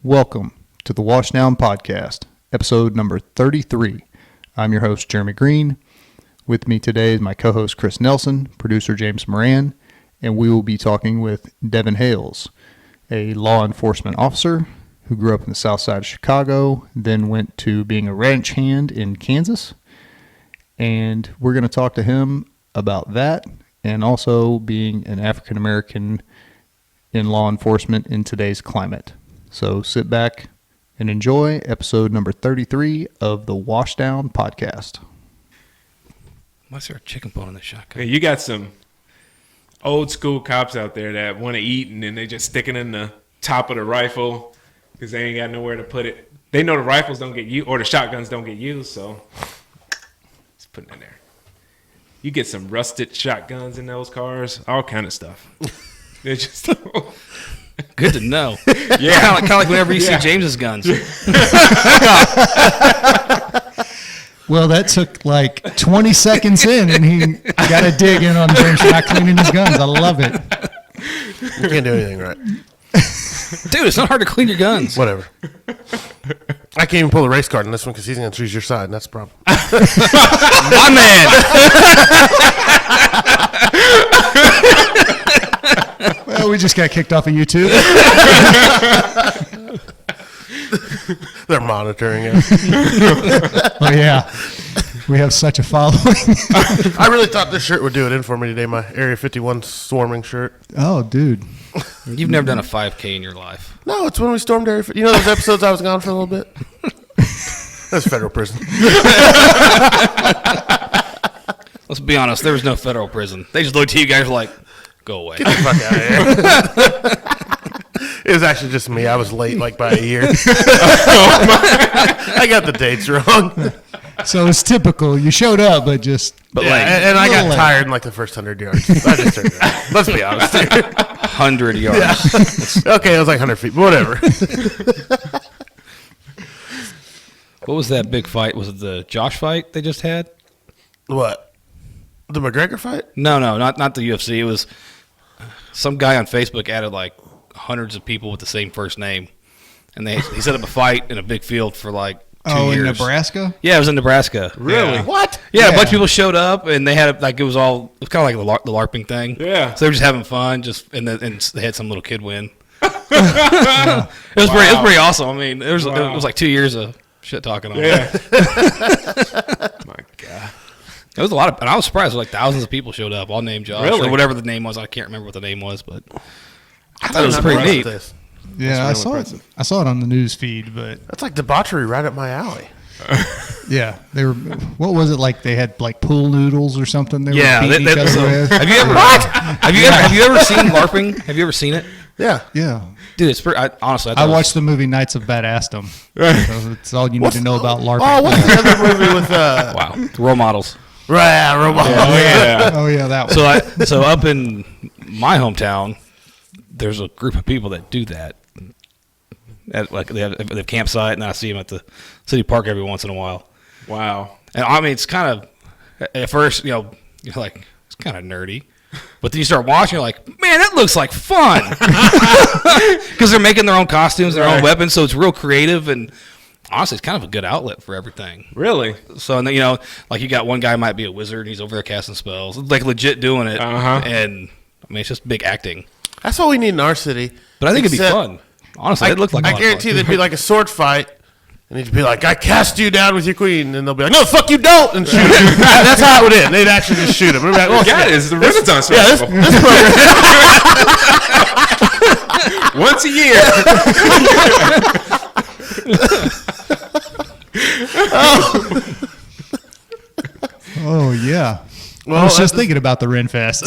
Welcome to the Washdown podcast, episode number 33. I'm your host, Jeremy Green. With me today is my co-host, Chris Nelson, producer, James Moran, and we will be talking with Devin Hales, a law enforcement officer who grew up in the south side of Chicago, then went to being a ranch hand in Kansas. And we're going to talk to him about that and also being an African American in law enforcement in today's climate. So sit back and enjoy episode number 33 of the Washdown podcast. Why is there a chicken bone in the shotgun? Hey, you got some old school cops out there that want to eat and then they just stick it in the top of the rifle because they ain't got nowhere to put it. They know the rifles don't get used or the shotguns don't get used, so just put it in there. You get some rusted shotguns in those cars, all kind of stuff. They're just good to know. Yeah, kind of like whenever you see James's guns. Well, that took like 20 seconds in, and he got a dig in on James for not cleaning his guns. I love it. You can't do anything right. Dude, it's not hard to clean your guns. Whatever. I can't even pull the race card in this one because he's going to choose your side, and that's the problem. My man. Well, we just got kicked off of YouTube. They're monitoring it. Oh, yeah. We have such a following. I really thought this shirt would do it in for me today, my Area 51 swarming shirt. Oh, dude. You've never done a 5K in your life. No, it's when we stormed Area 51. You know those episodes I was gone for a little bit? That's federal prison. Let's be honest, there was no federal prison. They just looked at you guys like, go away. Get the fuck out of here. It was actually just me. I was late like by a year. I got the dates wrong. So it's typical. You showed up, but yeah, and I got tired in like the first 100 yards. I just turned it off. Let's be honest here. 100 yards. Yeah. Okay, it was like 100 feet, but whatever. What was that big fight? Was it the Josh fight they just had? What? The McGregor fight? No, not the UFC. It was some guy on Facebook added like hundreds of people with the same first name, and he set up a fight in a big field for like 2 years. in Nebraska? Yeah, it was in Nebraska. really? Yeah. What? Yeah, a bunch of people showed up, and they had like it was kind of like the LARPing thing. Yeah. So they were just having fun, and they had some little kid win. It was pretty awesome. I mean, it was like 2 years of shit talking on Yeah. it. My God. It was a lot of, and I was surprised. Like thousands of people showed up, all named Josh Really? or whatever the name was. I can't remember what the name was, but I thought I'm it was not pretty impressed neat. with this. Yeah, That's I really saw it. I saw it on the news feed, but That's like debauchery right up my alley. yeah, they were. What was it like? They had like pool noodles or something. They Yeah, were beating each other with. have you ever have you ever seen LARPing? Have you ever seen it, Yeah. Yeah, dude? It's pretty. Honestly, I watched the movie Knights of Badassdom. So that's all you need to know about LARPing. Oh, what's the other movie with wow, role models. Right, robot. Yeah. Oh yeah, that one. So up in my hometown, there's a group of people that do that. Like they have campsite, and I see them at the city park every once in a while. Wow. And I mean, it's kind of at first, you're like it's kind of nerdy, but then you start watching, you're like, man, that looks like fun because they're making their own costumes, their own weapons, so it's real creative and. Honestly, it's kind of a good outlet for everything. Really? So, and then, like you got one guy might be a wizard, and he's over there casting spells, like legit doing it. Uh-huh. And I mean, it's just big acting. That's what we need in our city. But I think it'd be fun. Honestly, it looked like a lot I of guarantee fun. there'd be like a sword fight, and he'd be like, I cast you down with your queen. And they'll be like, no, the fuck you don't, and shoot him. That's how it would end. They'd actually just shoot him. We'd be like, well, Yeah, it's the Renaissance yeah, Festival. this program. Once a year. Oh yeah. Well, I was just thinking about the Ren Fest.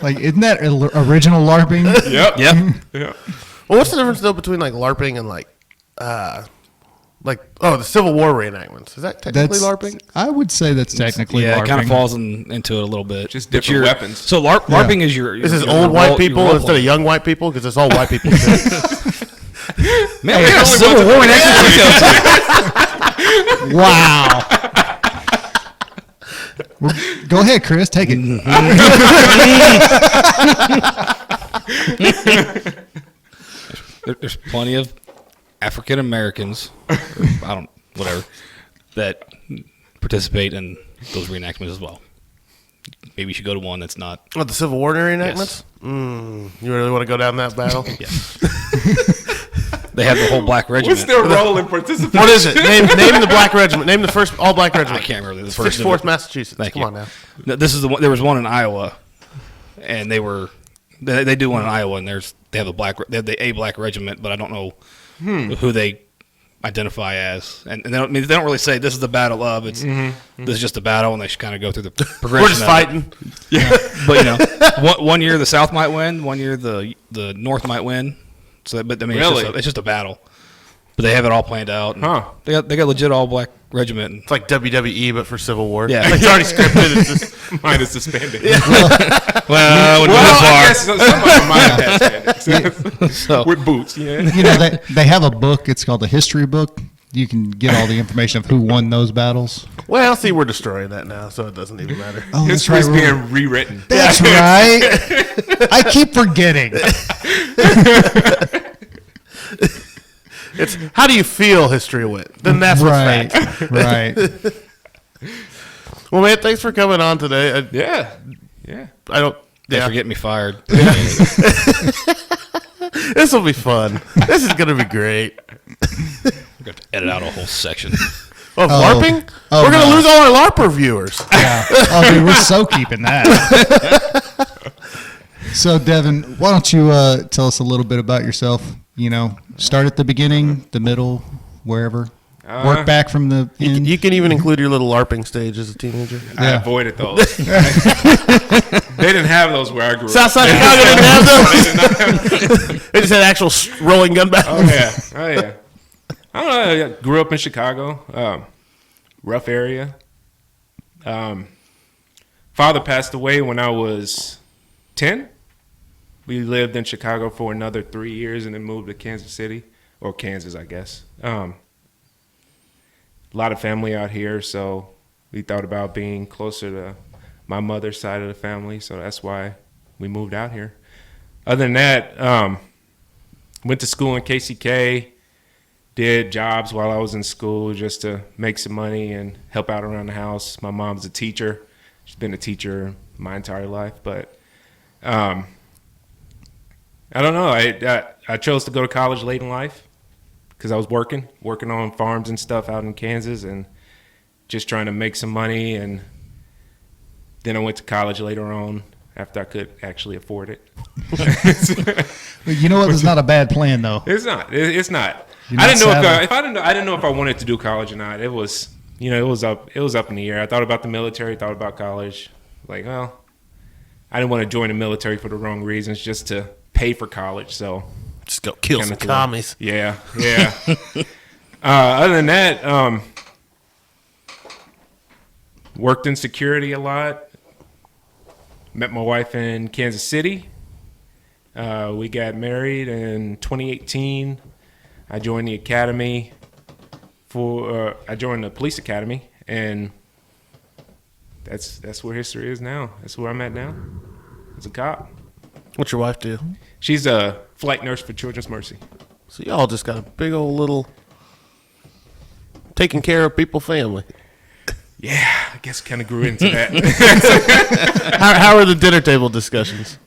Like, isn't that original LARPing? Yep. Yep. Yeah. Well, what's the difference though between like LARPing and the Civil War reenactments? Is that technically LARPing? I would say that's technically Yeah, LARPing. it kind of falls into it a little bit. Just But different weapons. So LARPing is your This is your old white people role instead of play. young white people because it's all white people. Too. Man, we got a Civil War in Wow. Well, go ahead, Chris. Take it. there's plenty of African Americans, that participate in those reenactments as well. Maybe you should go to one that's not. What, the Civil War reenactments? Yes. You really want to go down that battle? Yes. They have the whole black regiment. What's their role in participation? What is it? Name the black regiment. Name the first all-black regiment. I can't remember the first. 64th Massachusetts. Thank Come you. on now. No, this is the one. There was one in Iowa, and they do one in Iowa, and they have the A black regiment, but I don't know who they identify as, and they don't really say this is the battle of. It's this is just a battle, and they should kind of go through the progression. We're just fighting. Yeah, but one year the South might win, one year the North might win. So, but I mean, really? it's just a battle. But they have it all planned out. And They got legit all black regiment. It's like WWE, but for Civil War. Yeah. It's already scripted. It's just, Mine is suspended. Well, I wouldn't go I far. guess some of mine have suspended. So, With boots, yeah. You know, they have a book. It's called the History Book. You can get all the information of who won those battles. well, see, we're destroying that now, so it doesn't even matter. Oh, that's History's right. being rewritten. That's right. I keep forgetting. It's how do you feel history went? Then that's what's Right. fact. Right. Well, man, thanks for coming on today. Yeah. I don't. thanks Yeah, for getting me fired. this will be fun. This is gonna be great. I'm going to edit out a whole section. Oh, LARPing? Oh, We're gonna no. lose all our LARPer viewers. Yeah. Oh, dude, we're so keeping that. So, Devin, why don't you tell us a little bit about yourself? You know, start at the beginning, the middle, wherever. Work back from the end. You can even include your little LARPing stage as a teenager. I Yeah. avoided those. They didn't have those where I grew up. Southside Chicago didn't have those. They just had actual rolling gun battles. Oh yeah. I don't know. I grew up in Chicago, rough area. Father passed away when I was 10. We lived in Chicago for another 3 years and then moved to Kansas City, or Kansas, I guess. A lot of family out here, so we thought about being closer to my mother's side of the family, so that's why we moved out here. Other than that, went to school in KCK, did jobs while I was in school just to make some money and help out around the house. My mom's a teacher. She's been a teacher my entire life, but I don't know. I chose to go to college late in life because I was working on farms and stuff out in Kansas and just trying to make some money. And then I went to college later on after I could actually afford it. You know what? It's not a bad plan, though. It's not. It's not. You're I not didn't know savvy. I didn't know if I wanted to do college or not. It was, it was up in the air. I thought about the military, thought about college. Like, well, I didn't want to join the military for the wrong reasons, just to pay for college. So Just go kill some commies. yeah. Other than that, worked in security a lot. Met my wife in Kansas City. We got married in 2018. I joined the academy I joined the police academy, and that's where history is now. That's where I'm at now. As a cop. What's your wife do? She's a flight nurse for Children's Mercy. So y'all just got a big old little taking care of people family. Yeah, I guess kind of grew into that. How are the dinner table discussions?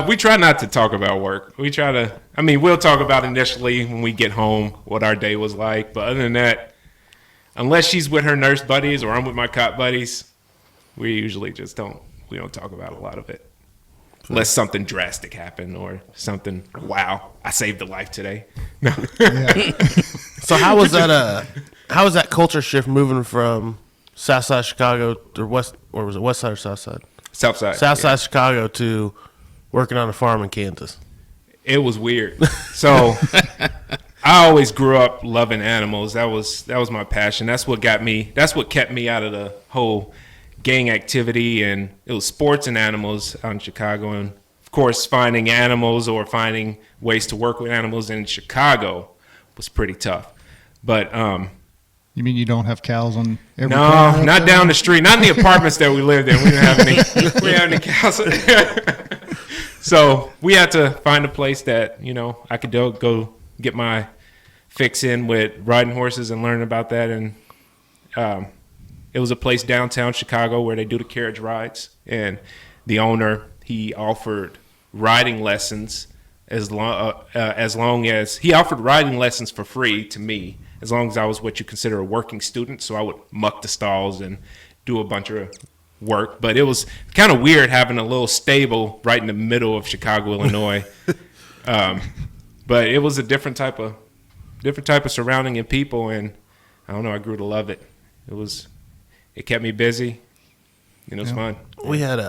We try not to talk about work. We'll talk about initially when we get home what our day was like. But other than that, unless she's with her nurse buddies or I'm with my cop buddies, we usually just don't talk about a lot of it. Unless something drastic happened or something, wow, I saved a life today. No. Yeah. So how was that culture shift moving from Southside Chicago to West side or South side? South side. Southside Chicago to working on a farm in Kansas. It was weird. So I always grew up loving animals. That was my passion. That's what kept me out of the whole gang activity, and it was sports and animals out in Chicago. And of course, finding animals or finding ways to work with animals in Chicago was pretty tough. But You mean you don't have cows on every no, corner up not there? down the street, not in the apartments that we lived in. We didn't have any cows. So we had to find a place that, I could go get my fix in with riding horses and learning about that. And it was a place downtown Chicago where they do the carriage rides. And the owner, he offered riding lessons as long as he offered riding lessons for free to me, as long as I was what you consider a working student. So I would muck the stalls and do a bunch of work. But it was kind of weird having a little stable right in the middle of Chicago, Illinois. But it was a different type of surrounding and people, and I don't know, I grew to love it. It kept me busy. It's fun. We had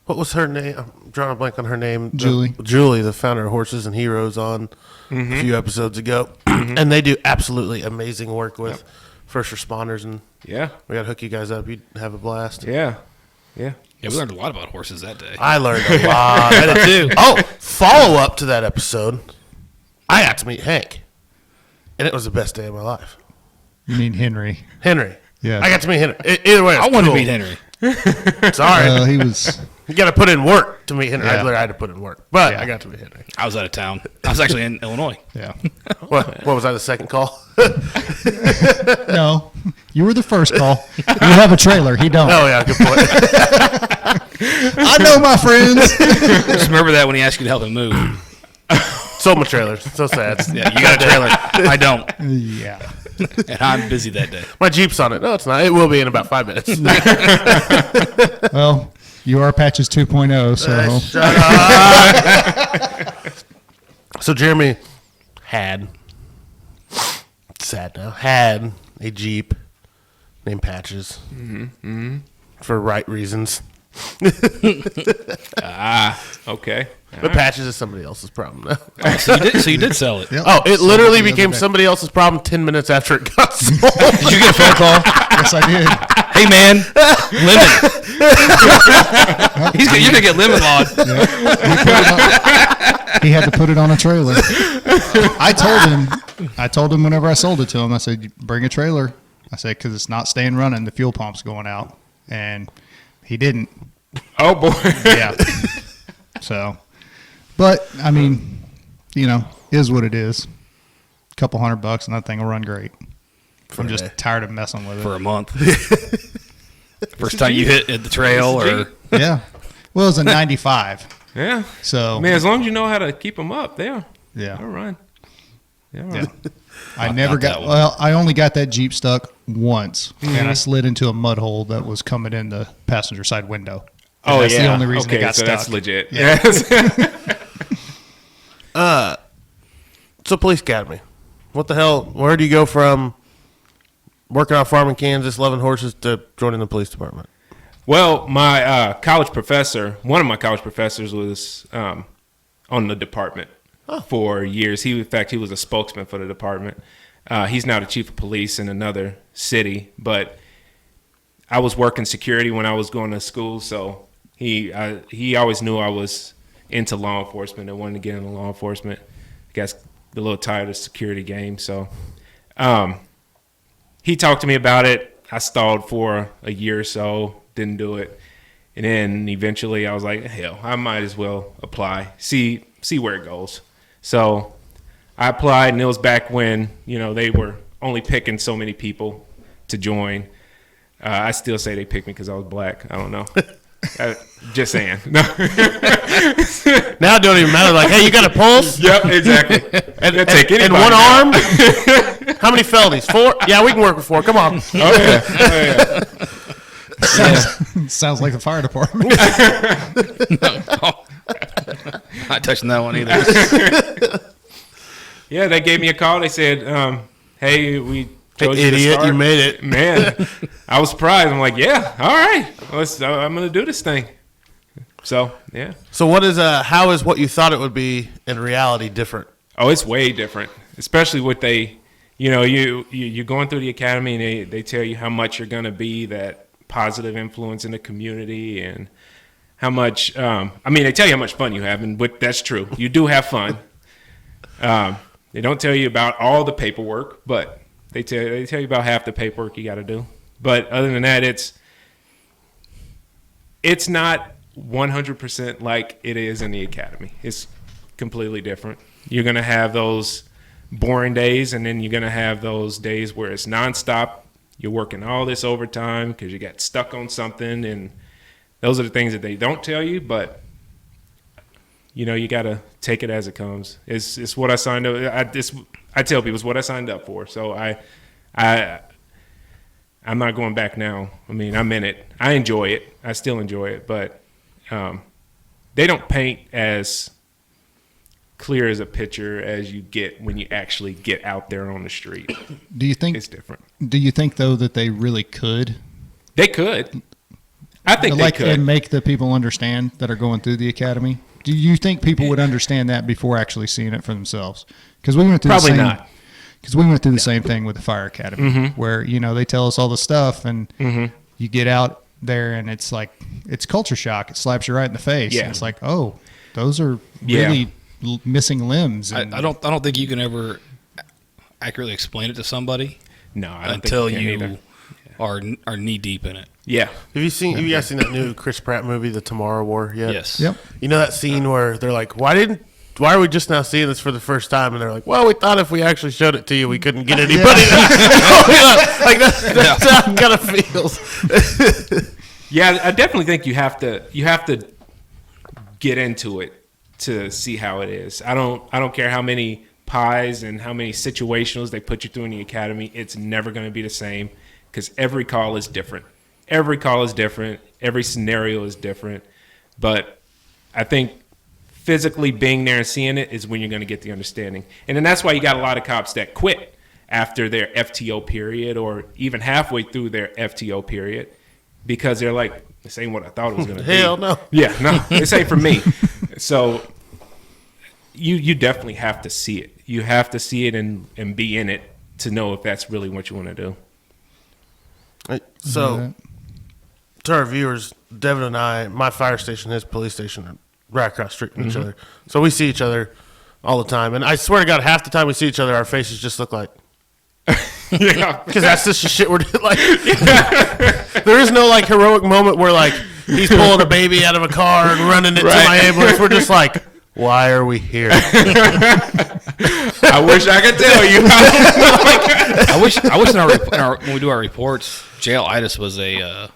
what was her name? I'm drawing a blank on her name. Julie. Julie, the founder of Horses and Heroes, on a few episodes ago. And they do absolutely amazing work with first responders. And we got to hook you guys up. You'd have a blast. Yeah, we learned a lot about horses that day. I learned a lot. I did too. Oh, follow up to that episode, I got to meet Hank. And it was the best day of my life. You mean Henry? Henry. Yeah. I got to meet Henry. Either way, I wanted to meet Henry. Sorry. He was. You got to put in work to meet Henry. Yeah. I had to put in work. But I got to meet Henry. I was out of town. I was actually in Illinois. Yeah. What was I, the second call? No, you were the first call. You have a trailer. He don't. Oh, yeah, good point. I know my friends. Just remember that when he asked you to help him move. Sold my trailer. So sad. Yeah, you got a trailer. I don't. Yeah. And I'm busy that day. My Jeep's on it. No, it's not. It will be in about 5 minutes. Well, you are Patches 2.0, so Shut up. So Jeremy had a Jeep named Patches for right reasons. okay. But Patches is somebody else's problem now. So you did sell it. Yep. Oh, it Sold literally the other became day. somebody else's problem 10 minutes after it got sold. Did you get a phone call? Yes, I did. Hey, man, lemon. You're going to get lemon lawed. he had to put it on a trailer. I told him whenever I sold it to him, I said, bring a trailer. I said, because it's not staying running. The fuel pump's going out. And he didn't. Oh, boy. Yeah. So, but, I mean, is what it is. A couple $100 and that thing will run great. I'm just tired of messing with it. For a month. First time you hit the trail or... Yeah. Well, it was a 95. Yeah. So, Man, as long as you know how to keep them up, they'll yeah. run. Yeah. I only got that Jeep stuck once, and I slid into a mud hole that was coming in the passenger side window. And that's the only reason it got so stuck. that's legit. Yeah. Yes. So Police Academy. What the hell? Where do you go from working on a farm in Kansas, loving horses, to joining the police department? Well, my college professor, one of my college professors was on the department for years. In fact, he was a spokesman for the department. He's now the chief of police in another city, but I was working security when I was going to school, so he always knew I was into law enforcement and wanted to get into law enforcement. I guess a little tired of the security game, so he talked to me about it. I stalled for a year or so, didn't do it, and then eventually I was like, hell, I might as well apply, see where it goes. So I applied, and it was back when they were only picking so many people to join. I still say they picked me because I was black. I don't know. Just saying. No. Now it don't even matter. Like, hey, you got a pulse? Yep, exactly. And take and anybody one now. arm? How many felonies? 4? Yeah, we can work with 4. Come on. Oh, yeah. Sounds like the fire department. Not touching that one either. Yeah, they gave me a call. They said, hey, we chose you to Idiot, start. you made it. Man, I was surprised. I'm like, yeah, all right. I'm going to do this thing. So, yeah. So how is what you thought it would be in reality different? Oh, it's way different, especially with you're going through the academy and they tell you how much you're going to be that positive influence in the community and how much, they tell you how much fun you have, and that's true. You do have fun. They don't tell you about all the paperwork, but they tell you about half the paperwork you got to do. But other than that, it's not 100% like it is in the academy. It's completely different. You're going to have those boring days, and then you're going to have those days where it's nonstop. You're working all this overtime because you got stuck on something, and those are the things that they don't tell you, but you got to take it as it comes. It's what I signed up. I tell people it's what I signed up for. So I'm not going back now. I mean, I'm in it. I enjoy it. I still enjoy it, but they don't paint as clear as a picture as you get when you actually get out there on the street. Do you think it's different? Do you think though that they really could? They could. I think they could. And make the people understand that are going through the academy. Do you think people would understand that before actually seeing it for themselves? Because we went through probably not. Because we went through the same thing with the fire academy, where they tell us all the stuff, and you get out there, and it's like it's culture shock. It slaps you right in the face. Yeah. And it's like, oh, those are really missing limbs. I don't think you can ever accurately explain it to somebody. No, I don't until think you are knee deep in it. Yeah. Have you guys seen that new Chris Pratt movie, The Tomorrow War, yet? Yes. Yep. You know that scene where they're like, why are we just now seeing this for the first time? And they're like, well, we thought if we actually showed it to you, we couldn't get anybody. Like that's how it kind of feels. Yeah, I definitely think you have to get into it to see how it is. I don't care how many pies and how many situationals they put you through in the academy. It's never going to be the same because every call is different. Every call is different. Every scenario is different. But I think physically being there and seeing it is when you're going to get the understanding. And then that's why you got a lot of cops that quit after their FTO period or even halfway through their FTO period because they're like, this ain't what I thought it was going to be. Hell no. Yeah, no, this ain't for me. So you definitely have to see it. You have to see it and be in it to know if that's really what you want to do. So, to our viewers, Devin and I, my fire station, his police station, are right across the street from each other. So we see each other all the time. And I swear to God, half the time we see each other, our faces just look like... Yeah. Because that's just the shit we're doing. Like, there is no, like, heroic moment where, like, he's pulling a baby out of a car and running it to my ambulance. We're just like... Why are we here? I wish I could tell you. I wish when we do our reports, jailitis was a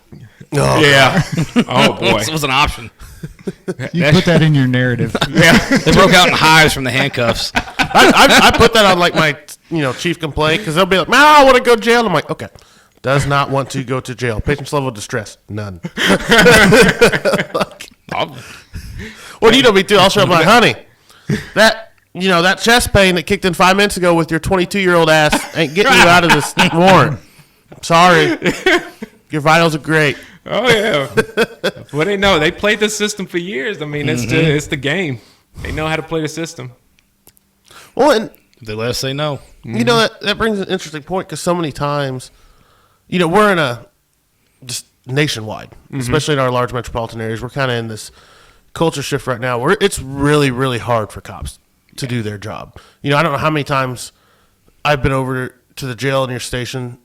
yeah. Oh boy, was an option. You put that in your narrative. Yeah, they broke out in hives from the handcuffs. I put that on like my chief complaint because they'll be like, "No, I want to go to jail." I'm like, "Okay, does not want to go to jail. Patient's level of distress, none." Well, you know me too. I'll show up like, honey, that chest pain that kicked in 5 minutes ago with your 22-year-old ass ain't getting you out of this warrant. Sorry. Your vitals are great. Oh, yeah. Well, they know. They played the system for years. I mean, it's the game. They know how to play the system. Well, and they let us say no. You know, that brings an interesting point because so many times, we're in a just nationwide, especially in our large metropolitan areas. We're kind of in this culture shift right now where it's really, really hard for cops to do their job. I don't know how many times I've been over to the jail in your station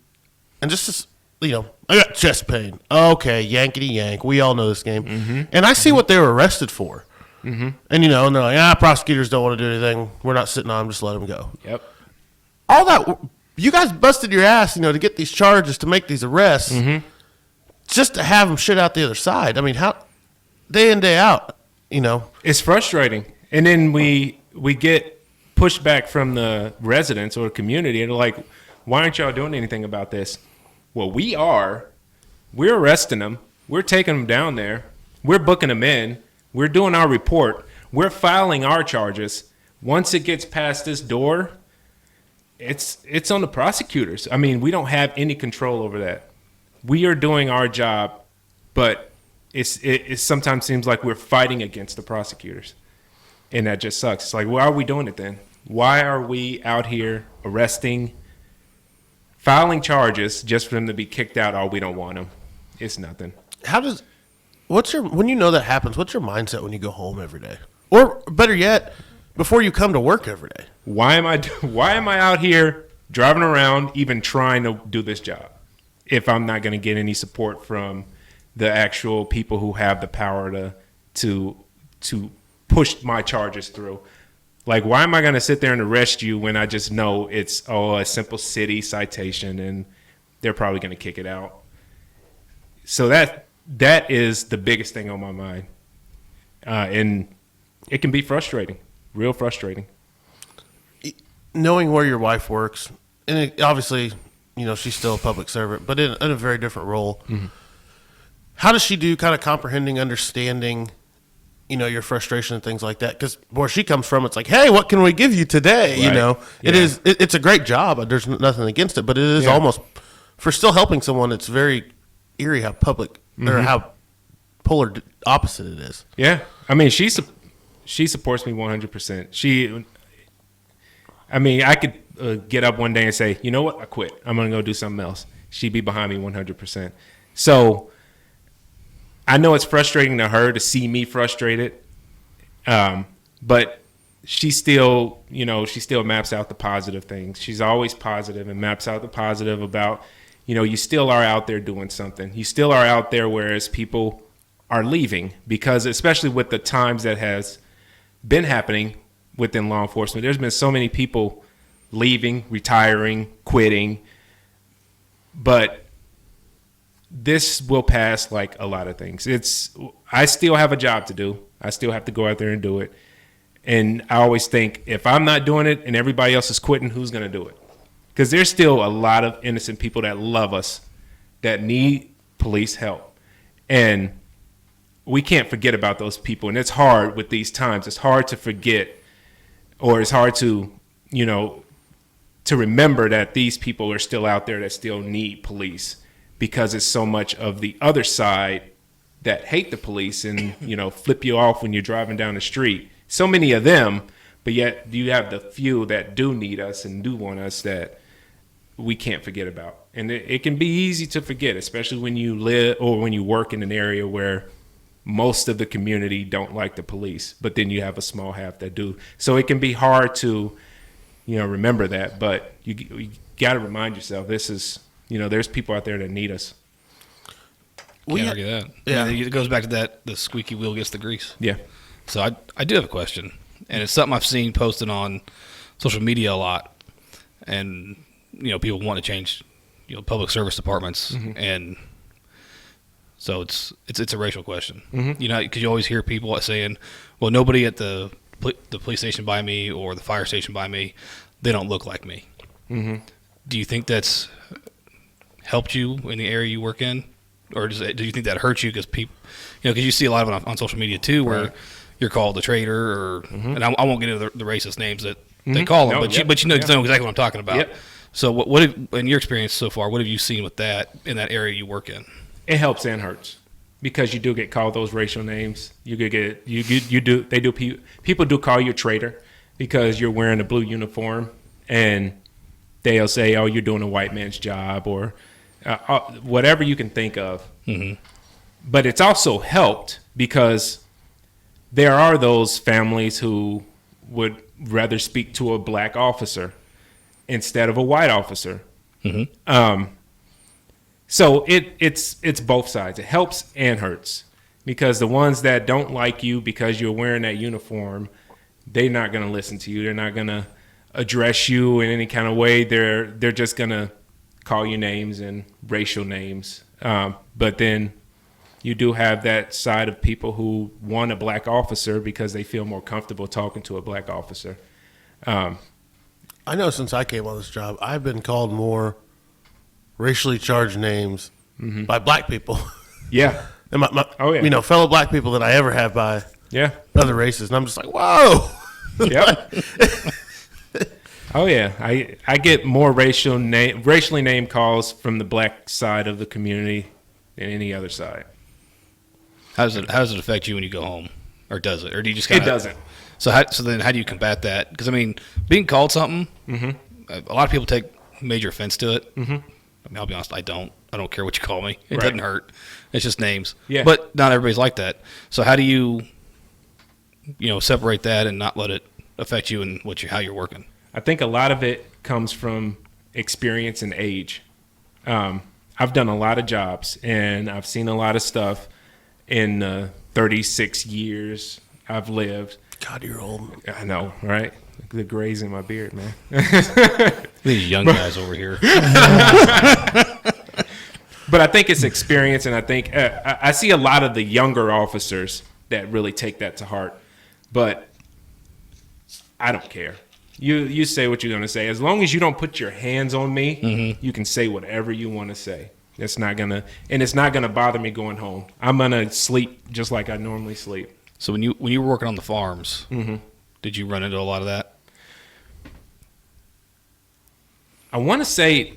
and just, I got chest pain. Okay, yankety yank. We all know this game. And I see what they were arrested for. And, and they're like, prosecutors don't want to do anything. We're not sitting on them. Just let them go. Yep. All that, you guys busted your ass, to get these charges, to make these arrests, just to have them shit out the other side. I mean, how, day in, day out, It's frustrating. And then we get pushback from the residents or the community. And they're like, why aren't y'all doing anything about this? Well, we are. We're arresting them. We're taking them down there. We're booking them in. We're doing our report. We're filing our charges. Once it gets past this door, it's on the prosecutors. I mean, we don't have any control over that. We are doing our job, but it sometimes seems like we're fighting against the prosecutors. And that just sucks. It's like, why are we doing it then? Why are we out here arresting, filing charges just for them to be kicked out? Oh, we don't want them. It's nothing. When that happens, what's your mindset when you go home every day? Or better yet, before you come to work every day? Why am I out here driving around even trying to do this job if I'm not going to get any support from the actual people who have the power to push my charges through. Like, why am I going to sit there and arrest you when I just know it's a simple city citation and they're probably going to kick it out? So that is the biggest thing on my mind, and it can be frustrating, real frustrating. Knowing where your wife works, and obviously, she's still a public servant, but in a very different role. Mm-hmm. How does she do kind of comprehending, understanding, your frustration and things like that? Because where she comes from, it's like, hey, what can we give you today? Right. It's a great job. There's nothing against it, but it is almost, for still helping someone, it's very eerie how public or how polar opposite it is. Yeah. I mean, she supports me 100%. I could get up one day and say, you know what, I quit. I'm going to go do something else. She'd be behind me 100%. So I know it's frustrating to her to see me frustrated, but she still maps out the positive things. She's always positive and maps out the positive about, you still are out there doing something. You still are out there, whereas people are leaving, because especially with the times that has been happening within law enforcement, there's been so many people leaving, retiring, quitting, but this will pass like a lot of things. I still have a job to do. I still have to go out there and do it. And I always think, if I'm not doing it and everybody else is quitting, who's going to do it? Because there's still a lot of innocent people that love us, that need police help. And we can't forget about those people. And it's hard with these times. It's hard to forget, or it's hard to, to remember that these people are still out there that still need police, because it's so much of the other side that hate the police and, flip you off when you're driving down the street. So many of them, but yet you have the few that do need us and do want us that we can't forget about. And it can be easy to forget, especially when you live or when you work in an area where most of the community don't like the police, but then you have a small half that do. So it can be hard to, remember that, but you got to remind yourself, this is, there's people out there that need us. Can't argue that. Yeah. It goes back to that, the squeaky wheel gets the grease. Yeah. So I do have a question, and it's something I've seen posted on social media a lot, and people want to change public service departments, and so it's a racial question. Because you always hear people saying, well, nobody at the police station by me or the fire station by me, they don't look like me. Do you think that's helped you in the area you work in, or do you think that hurts you? Because people, because you see a lot of it on social media too, where you're called a traitor, or and I won't get into the racist names that they call them, but you know exactly what I'm talking about. Yep. So what have, in your experience so far, what have you seen with that in that area you work in? It helps and hurts, because you do get called those racial names. People do call you a traitor because you're wearing a blue uniform, and they'll say, oh, you're doing a white man's job, or whatever you can think of. But it's also helped because there are those families who would rather speak to a black officer instead of a white officer. So it's both sides. It helps and hurts, because the ones that don't like you because you're wearing that uniform, they're not going to listen to you. They're not going to address you in any kind of way. They're just going to call you names and racial names. But then you do have that side of people who want a black officer because they feel more comfortable talking to a black officer. I know since I came on this job, I've been called more racially charged names by black people. Yeah. And fellow black people than I ever have by other races. And I'm just like, whoa. Yep. Oh yeah, I get more racially named calls from the black side of the community than any other side. How does it affect you when you go home, or does it, or do you just It doesn't. So then how do you combat that? Because being called something, a lot of people take major offense to it. I'll be honest, I don't care what you call me. It doesn't hurt. It's just names. Yeah. But not everybody's like that. So how do you separate that and not let it affect you and how you're working? I think a lot of it comes from experience and age. I've done a lot of jobs, and I've seen a lot of stuff in the 36 years I've lived. God, you're old. I know, right? The grays in my beard, man. These young guys over here. But I think it's experience, and I think I see a lot of the younger officers that really take that to heart. But I don't care. You say what you're going to say. As long as you don't put your hands on me, you can say whatever you want to say. It's not gonna bother me going home. I'm gonna sleep just like I normally sleep. So when you were working on the farms, did you run into a lot of that? I want to say,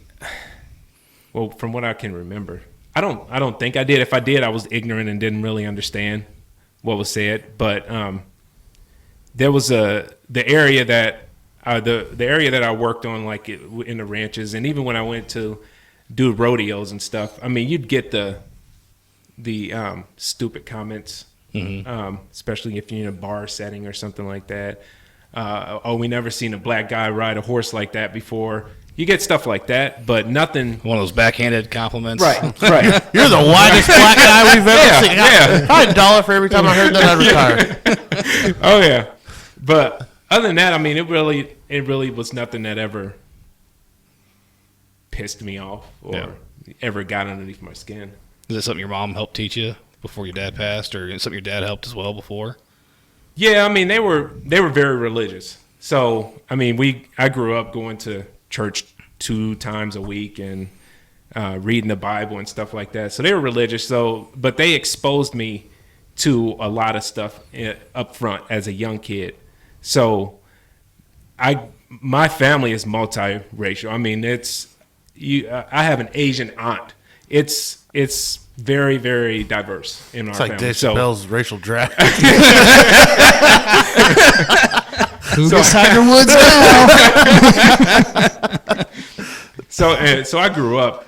well, from what I can remember, I don't think I did. If I did, I was ignorant and didn't really understand what was said. But there was the area that I worked on, like in the ranches, and even when I went to do rodeos and stuff. I mean, you'd get the stupid comments, especially if you're in a bar setting or something like that. Oh, we never seen a black guy ride a horse like that before. You get stuff like that, but nothing. One of those backhanded compliments. Right. You're the whitest black guy we've ever seen. Yeah. If I had $1 for every time I heard that, I'd retire. Oh yeah, but other than that, I mean, it really was nothing that ever pissed me off or ever got underneath my skin. Is that something your mom helped teach you before your dad passed, or something your dad helped as well before? Yeah, I mean, they were very religious. So I mean, I grew up going to church 2 times a week and reading the Bible and stuff like that. So they were religious. But they exposed me to a lot of stuff up front as a young kid. So my family is multiracial. I mean, I have an Asian aunt. It's very, very diverse in our family. It's like Dave Chappelle's racial draft. Who gets Tiger Woods now? So I grew up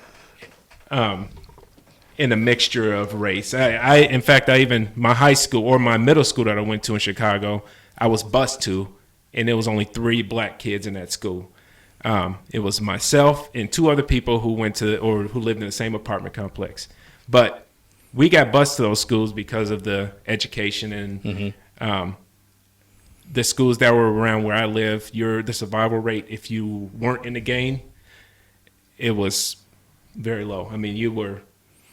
in a mixture of race. In fact, my high school or my middle school that I went to in Chicago, I was bused to, and there was only 3 black kids in that school. It was myself and 2 other people who who lived in the same apartment complex. But we got bused to those schools because of the education and the schools that were around where I live. The survival rate, if you weren't in the game, it was very low. I mean,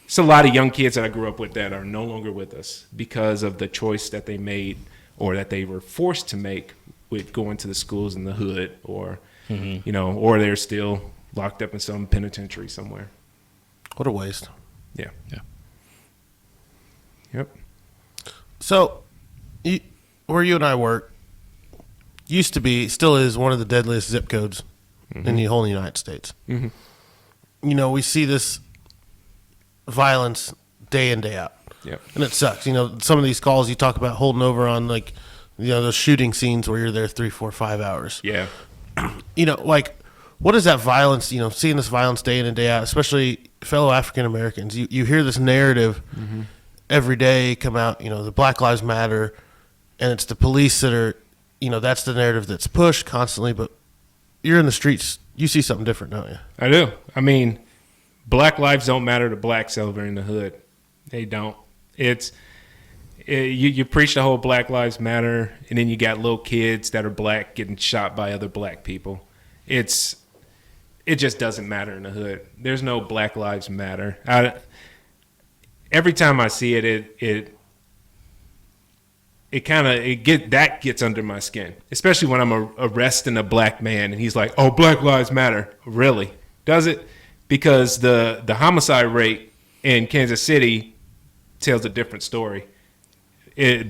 it's a lot of young kids that I grew up with that are no longer with us because of the choice that they made or that they were forced to make with going to the schools in the hood or or they're still locked up in some penitentiary somewhere. What a waste. Yeah. Yeah. Yep. So, where you and I work still is one of the deadliest zip codes in the whole United States. We see this violence day in, day out. Yep. And it sucks. Some of these calls you talk about holding over on, like, those shooting scenes where you're there 3, 4, 5 hours. Yeah. What is that violence, seeing this violence day in and day out, especially fellow African Americans? You hear this narrative every day come out, the Black Lives Matter, and it's the police that are, that's the narrative that's pushed constantly, but you're in the streets, you see something different, don't you? I do. I mean, black lives don't matter to blacks over in the hood. They don't. You preach the whole Black Lives Matter, and then you got little kids that are black getting shot by other black people. It just doesn't matter in the hood. There's no Black Lives Matter. Every time I see it gets under my skin, especially when I'm arresting a black man and he's like, "Oh, Black Lives Matter." Really? Does it? Because the homicide rate in Kansas City tells a different story.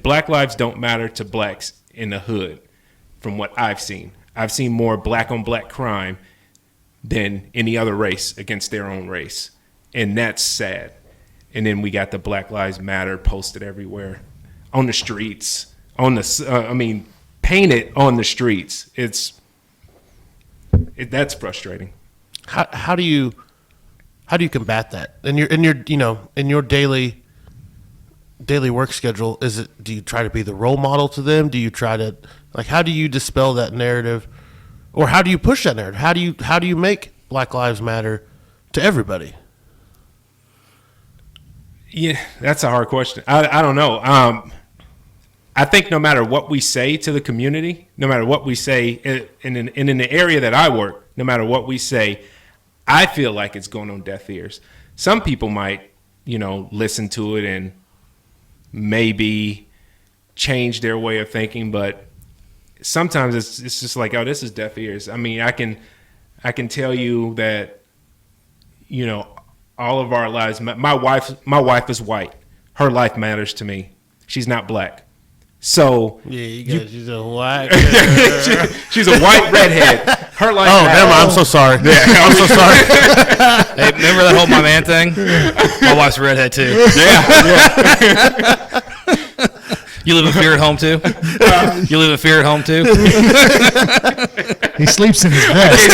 Black lives don't matter to blacks in the hood, from what I've seen. I've seen more black on black crime than any other race against their own race, and that's sad. And then we got the Black Lives Matter posted everywhere, on the streets, painted on the streets. That's frustrating. How do you combat that in your daily work schedule? Do you try to be the role model to them? Do you try to, how do you dispel that narrative, or how do you push that narrative? How do you make Black Lives Matter to everybody? Yeah, that's a hard question. I don't know. I think no matter what we say to the community, no matter what we say in the area that I work, no matter what we say, I feel like it's going on deaf ears. Some people might, listen to it and maybe change their way of thinking, but sometimes it's just like, oh, this is deaf ears. I mean, I can tell you that, all of our lives. My wife is white. Her life matters to me. She's not black. So she's a white. she's a white redhead. Her life. Oh, never mind. I'm so sorry. Yeah, I'm so sorry. Hey, remember that whole my man thing? My wife's a redhead too. Yeah. You live in fear at home too? You live in fear at home too? He sleeps in his vest.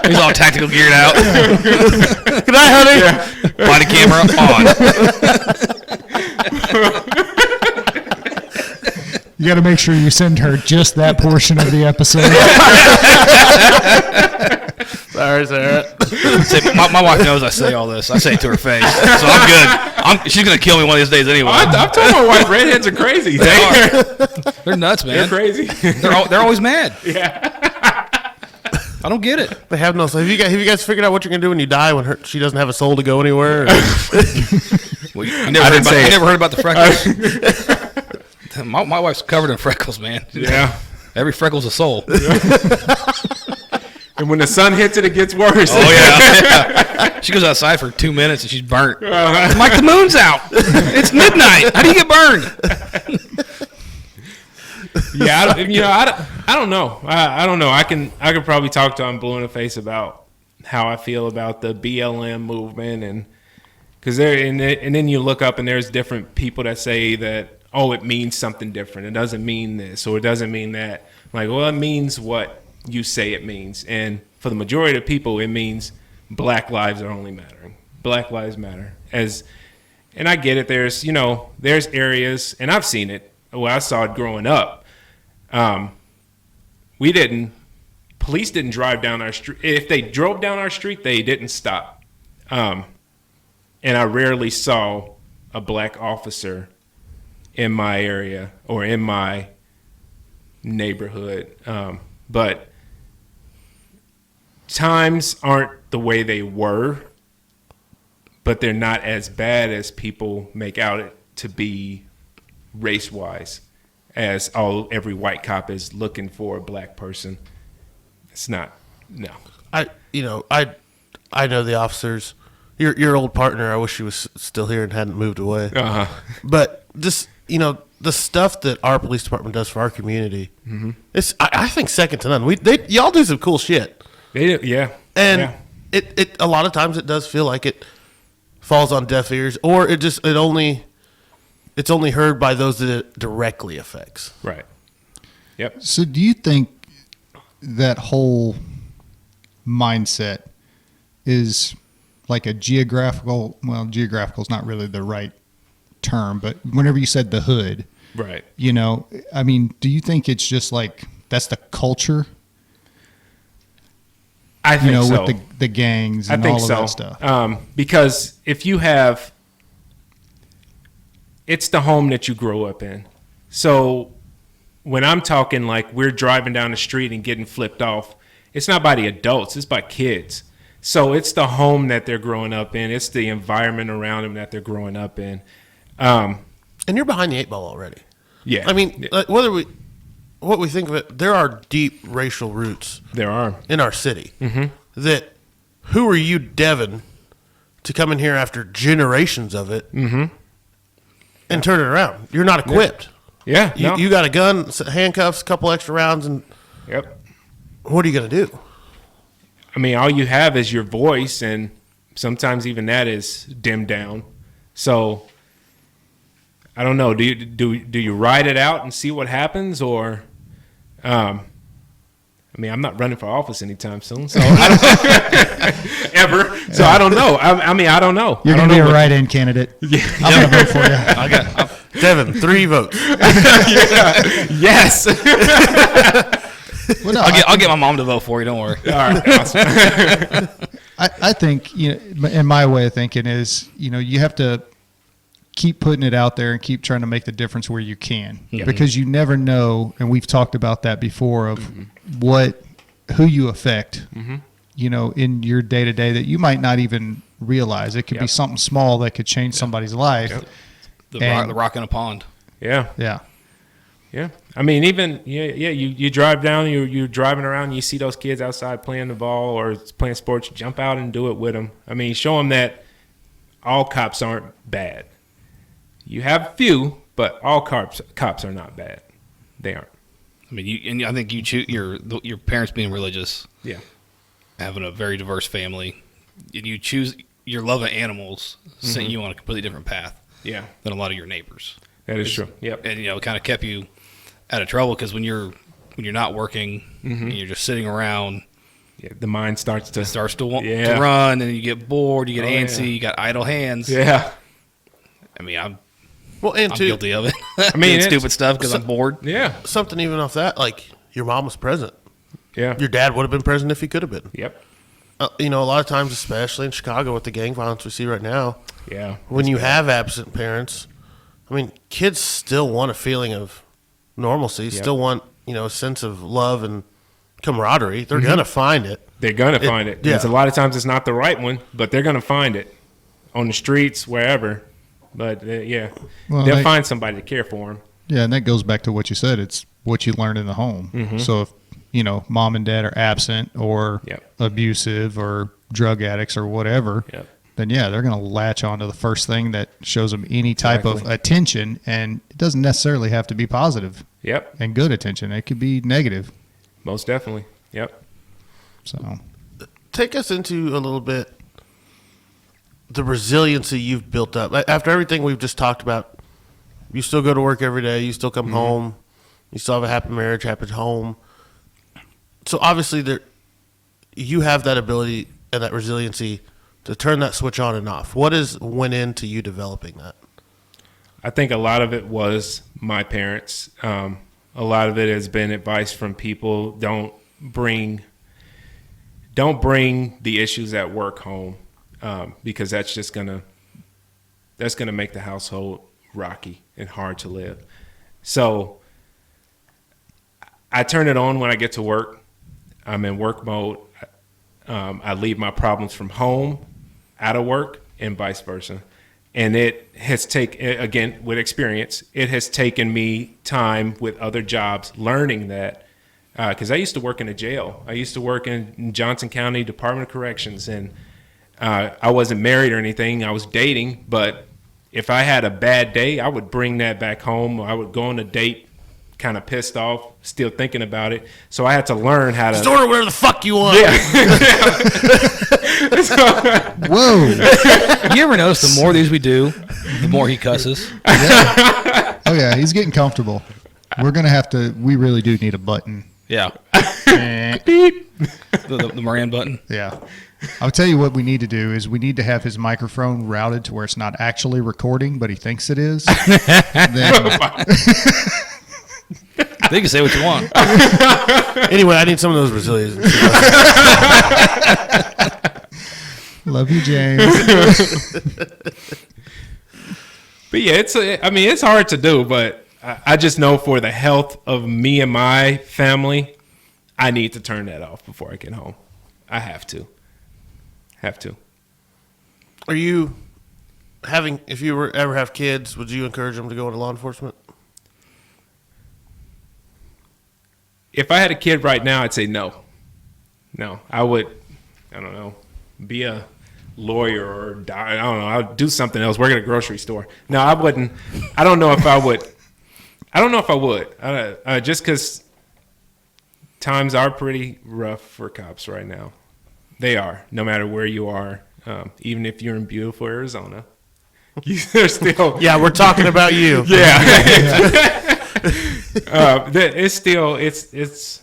He's all tactical geared out. Good night, honey. Yeah. Body camera on. You got to make sure you send her just that portion of the episode. Sorry, Sarah. See, my wife knows I say all this. I say it to her face, so I'm good. She's gonna kill me one of these days anyway. I've told my wife redheads are crazy. They're nuts, man. They're crazy. They're always mad. Yeah. I don't get it. They have no soul. Have you guys figured out what you're gonna do when you die when she doesn't have a soul to go anywhere? Well, you never heard about the freckles. My wife's covered in freckles, man. Yeah. Every freckle's a soul. And when the sun hits it, it gets worse. Oh, yeah. She goes outside for 2 minutes and she's burnt. Mike, the moon's out. It's midnight. How do you get burned? Yeah, I don't know. I don't know. I could probably talk to Blue in the Face about how I feel about the BLM movement, and because and then you look up and there's different people that say that, oh, it means something different. It doesn't mean this, or it doesn't mean that. I'm like, well, it means what you say it means. And for the majority of people, it means black lives are only mattering. Black lives matter. And I get it. There's areas, and I've seen it. Well, I saw it growing up. Police didn't drive down our street. If they drove down our street, they didn't stop. And I rarely saw a black officer in my area or in my neighborhood. But times aren't the way they were, but they're not as bad as people make out it to be race-wise, as every white cop is looking for a black person. It's not. No. I know the officers. Your old partner, I wish he was still here and hadn't moved away. Uh-huh. But just, the stuff that our police department does for our community, it's I think second to none. Y'all do some cool shit. They do, yeah. And it a lot of times it does feel like it falls on deaf ears, or it's only heard by those that it directly affects. Right. Yep. So do you think that whole mindset is like a geographical is not really the right term, but whenever you said the hood, right. Do you think it's just like that's the culture? I think so. With the gangs and all of that stuff. Because if you have, it's the home that you grow up in. So when I'm talking like we're driving down the street and getting flipped off, it's not by the adults, it's by kids. So it's the home that they're growing up in. It's the environment around them that they're growing up in. And you're behind the eight ball already. Yeah. I mean, what we think of it, there are deep racial roots. There are. In our city. Mm-hmm. That, who are you, Devin, to come in here after generations of it and turn it around? You're not equipped. Yeah. You got a gun, handcuffs, a couple extra rounds, and what are you going to do? I mean, all you have is your voice, and sometimes even that is dimmed down. So I don't know. Do you ride it out and see what happens, or? I'm not running for office anytime soon, so ever. So I don't know. I don't know. You're going to be a write-in candidate. Yeah. I'm going to vote for you. I got Devin, 3 votes. Yes. Well, no, I'll get my mom to vote for you. Don't worry. All right. Awesome. I think, in my way of thinking is, you have to keep putting it out there and keep trying to make the difference where you can, because you never know. And we've talked about that before of who you affect, in your day to day that you might not even realize. It could be something small that could change somebody's life. The rock in a pond. Yeah. Yeah. Yeah. I mean, even, you drive down, you're driving around, and you see those kids outside playing the ball or playing sports, jump out and do it with them. I mean, show them that all cops aren't bad. You have a few, but all cops are not bad. They aren't. I mean, I think you choose your parents being religious. Yeah. Having a very diverse family, and you choose your love of animals sent you on a completely different path. Yeah. Than a lot of your neighbors. That is true. Yep. And it kind of kept you out of trouble, because when you're not working and you're just sitting around, the mind starts to run, and you get bored, you get antsy, you got idle hands. Yeah. I mean, I'm too, guilty of it. I mean, doing stupid stuff because I'm bored. Yeah. Something even off that, like your mom was present. Yeah. Your dad would have been present if he could have been. Yep. A lot of times, especially in Chicago with the gang violence we see right now, when you have absent parents, I mean, kids still want a feeling of normalcy, still want, a sense of love and camaraderie. They're going to find it. They're going to find it. Yeah. A lot of times it's not the right one, but they're going to find it on the streets, wherever. But, they'll find somebody to care for them. Yeah, and that goes back to what you said. It's what you learn in the home. So if, mom and dad are absent or abusive or drug addicts or whatever, then, they're going to latch on to the first thing that shows them any type of attention. And it doesn't necessarily have to be positive and good attention. It could be negative. Most definitely. Yep. So take us into a little bit the resiliency you've built up. After everything we've just talked about, you still go to work every day. You still come home. You still have a happy marriage, happy home. So obviously you have that ability and that resiliency to turn that switch on and off. What went into you developing that? I think a lot of it was my parents. A lot of it has been advice from people. Don't bring the issues at work home, because that's gonna make the household rocky and hard to live. So I turn it on when I get to work. I'm in work mode. I leave my problems from home out of work, and vice versa. And it has taken, again, with experience, it has taken me time with other jobs learning that, because I used to work in a jail. I used to work in Johnson County Department of Corrections, and I wasn't married or anything. I was dating, but if I had a bad day, I would bring that back home. I would go on a date kind of pissed off, still thinking about it. So I had to learn how to... Just order whatever the fuck you want. Yeah. Whoa. You ever notice the more of these we do, the more he cusses? Yeah. Oh, yeah, he's getting comfortable. We're going to have to... We really do need a button. Yeah. Beep. The Moran button. Yeah. I'll tell you what we need to do is we need to have his microphone routed to where it's not actually recording, but he thinks it is. Then... They can say what you want. Anyway, I need some of those Brazilians. Love you, James. But yeah, it's hard to do, but I just know for the health of me and my family, I need to turn that off before I get home. I have to. Are you if you ever have kids, would you encourage them to go into law enforcement? If I had a kid right now, I'd say no. No, I would, I don't know, be a lawyer or die. I don't know. I'll do something else. Work at a grocery store. No, I wouldn't. I don't know if I would. Just because times are pretty rough for cops right now. They are, no matter where you are. Even if you're in beautiful Arizona, they're still. Yeah, we're talking about you. Yeah. It's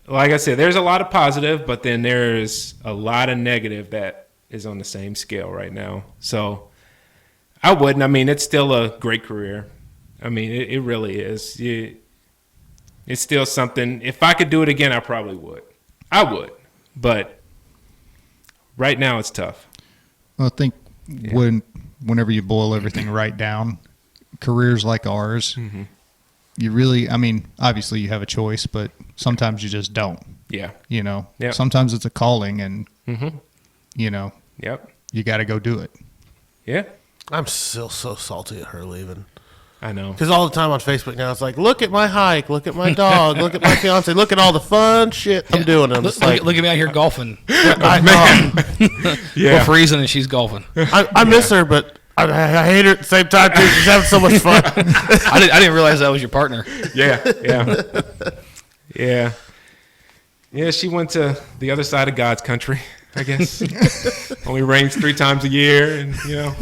like I said, there's a lot of positive, but then there's a lot of negative that is on the same scale right now. So I wouldn't. I mean, it's still a great career. I mean, it really is. It's still something. If I could do it again, I probably would. I would, but right now it's tough. Well, I think whenever you boil everything right down, careers like ours, you really, I mean, obviously you have a choice, but sometimes you just don't. Yeah. You know, Yep. sometimes it's a calling, and you know, Yep. you got to go do it. Yeah. I'm still so salty at her leaving. I know. Because all the time on Facebook now, it's like, look at my hike, look at my dog, look at my fiance, look at all the fun shit I'm doing. And I'm Look, just like, look at me out here golfing. I know. We're freezing and she's golfing. I miss her, but I hate her at the same time, too. She's having so much fun. I didn't realize that was your partner. Yeah. Yeah. Yeah. Yeah, she went to the other side of God's country, I guess. Only rains 3 times a year, and, you know,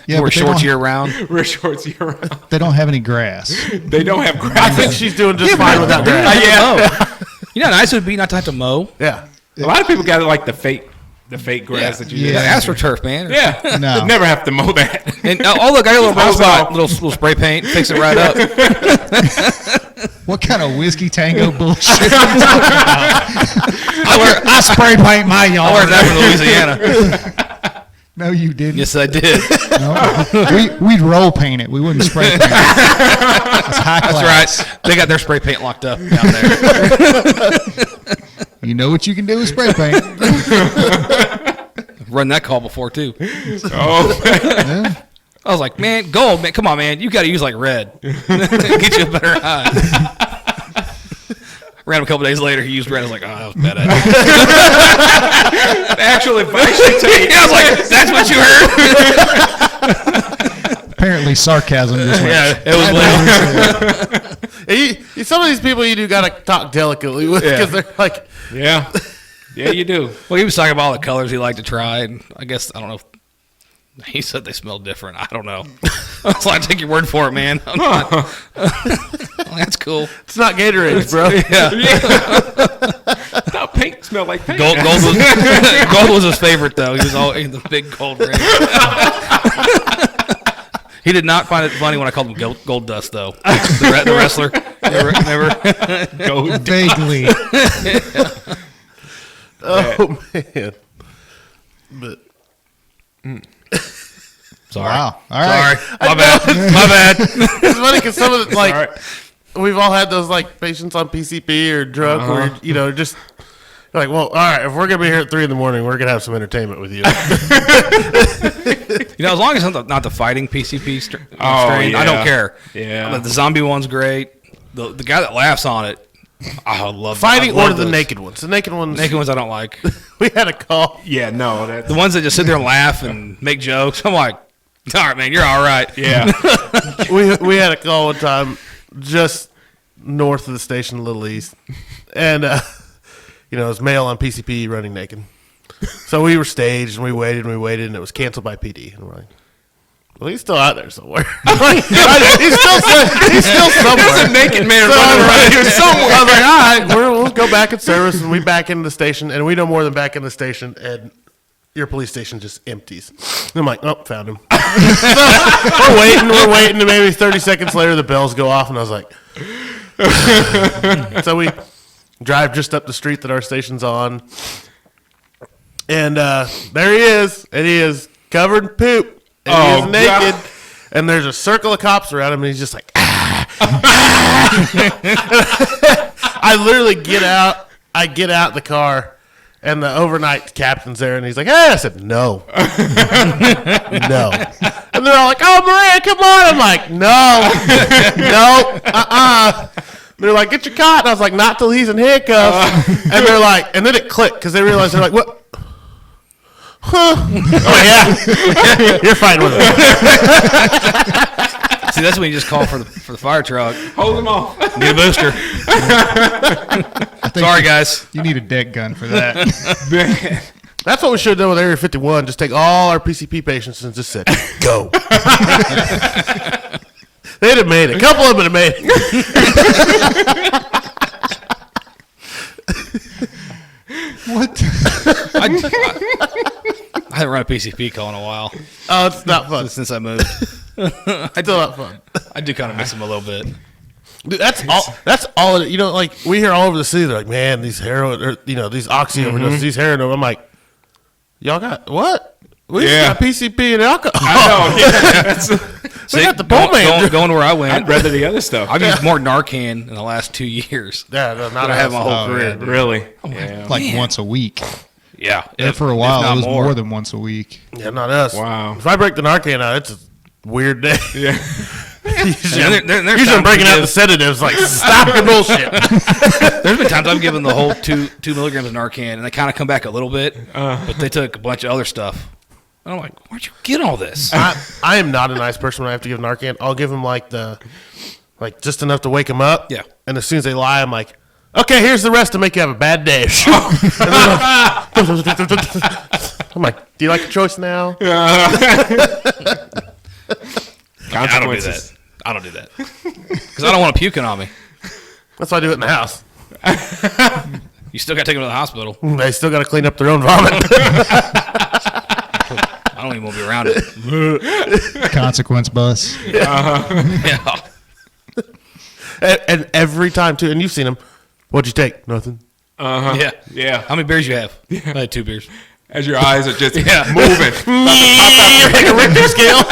Yeah, Wear but they shorts don't- year round. wear shorts year round. They don't have any grass. They don't have I grass. think she's doing just fine without that. Yeah. You know how nice it would be not to have to mow? Yeah. A lot of people got like the fake grass that you Yeah. just AstroTurf, man. Yeah. No. Never have to mow that. And, oh, look, I got a little brown Hose spot. off. Little spray paint. Fix it right up. What kind of whiskey tango bullshit are you talking about? I spray paint my I yard. learned that from Louisiana. No, you didn't. Yes, I did. No. We'd roll paint it. We wouldn't spray paint it. That's high class. That's right. They got their spray paint locked up down there. You know what you can do with spray paint. Run that call before, too. Oh, Yeah. I was like, man, gold, man. Come on, man. You got to use like red. Get you a better eye. Ran a couple days later. He used red. I was like, oh, that was bad idea. actual advice you take. Yeah, I was like, that's what you heard? Apparently sarcasm just went. Yeah, it was late. Some of these people you do got to talk delicately with because they're like, Yeah. Yeah, you do. Well, he was talking about all the colors he liked to try, and I guess, I don't know. He said they smelled different. I don't know. So I take your word for it, man. I'm not, that's cool. it's not Gatorade, bro. Yeah. Thought pink smelled like paint. Gold was his favorite, though. He was always the big gold ring. He did not find it funny when I called him Gold Dust, though. The wrestler. Remember? Gold. Vaguely. Oh, man. But Sorry. Wow. All right. Sorry. My bad. My bad. it's funny because some of the, like, All right. we've all had those, like, patients on PCP or drunk where, you know, just like, well, all right, if we're going to be here at 3 a.m, we're going to have some entertainment with you. You know, as long as it's not the fighting PCP strain, Oh, yeah. I don't care. Yeah. But the zombie one's great. The guy that laughs on it, I love Fighting I love or the those. naked ones. The naked ones, Naked ones I don't like. we had a call. Yeah, no, that's The ones that just sit there and laugh and make jokes, I'm like, all right, man, you're all right. yeah. We had a call one time just north of the station, a little east. And, you know, it was male on PCP running naked. So we were staged and we waited, and it was canceled by PD. And we're like, well, he's still out there somewhere. Like, he's still somewhere. There's a naked man So running around here somewhere. I was like, all right, we'll go back in service, and we back into the station, and we no more than back in the station, and your police station just empties. And I'm like, oh, found him. So we're waiting, and maybe 30 seconds later, the bells go off, and I was like, so we drive just up the street that our station's on, and there he is, and he is covered in poop. And he is naked, God. and there's a circle of cops around him, and he's just like, I literally get out the car, and the overnight captain's there, and he's like, hey, I said, no. No. And they're all like, oh, Maria, come on. I'm like, no. They're like, get your cot. And I was like, not till he's in handcuffs. And they're like, and then it clicked, because they realized, they're like, what? Huh? Oh, yeah. You're fine with it. See, that's when you just call for the fire truck. Hold him off. Get a booster. Sorry, guys. You need a deck gun for that. That's what we should have done with Area 51. Just take all our PCP patients and just said, go. They'd have made it. A couple of them would have made it. What? I haven't run a PCP call in a while Oh, it's not fun. since I moved. Still not fun. I do kind of miss them a little bit. Dude, that's all. You know, like we hear all over the city, they're like, man, these heroin, or you know, these oxy overdoses, these heroin. I'm like, y'all got what? We Yeah. just got PCP and alcohol. I know. Yeah. See, got the pole man. going where I went. I'd rather the other stuff. I've used more Narcan in the last 2 years Yeah, no, not than I have my whole Oh, career. yeah. Really? Yeah. Like once a week. Yeah. There if- for a if while, not it was more than once a week. Yeah, not us. Wow. If I break the Narcan out, it's a weird day. Yeah. Usually, And there's usually I'm times breaking we out give- the sedatives. Like, stop your bullshit. There's been times I've given the whole 2 milligrams of Narcan, and they kind of come back a little bit, but they took a bunch of other stuff. And I'm like, where'd you get all this? I am not a nice person when I have to give Narcan. I'll give them like just enough to wake them up. Yeah. And as soon as they lie, I'm like, okay, here's the rest to make you have a bad day. I'm like, do you like your choice now? I don't do that. I don't do that. Because I don't want to puke on me. That's why I do it in the house. You still got to take them to the hospital. They still got to clean up their own vomit. I don't even want to be around it. Consequence bus. Yeah. and every time, too, and you've seen them, what'd you take? Nothing. Yeah. Yeah. How many beers you have? I had 2 beers. As your eyes are just Yeah. moving. Like a Richter scale.